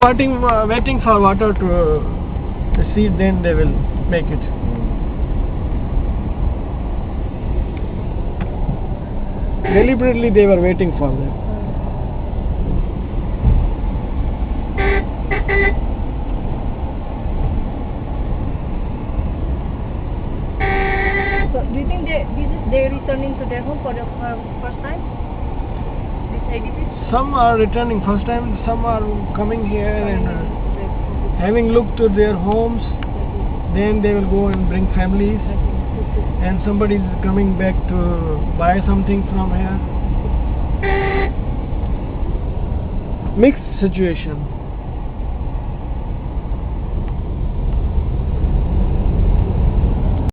Waiting for water to recede, then they will make it. Deliberately they were waiting for them. So do you think they're returning to their home for the first time? These IDPs? Some are returning first time, some are coming here and having looked to their homes, then they will go and bring families, and somebody is coming back to buy something from here. Mixed situation.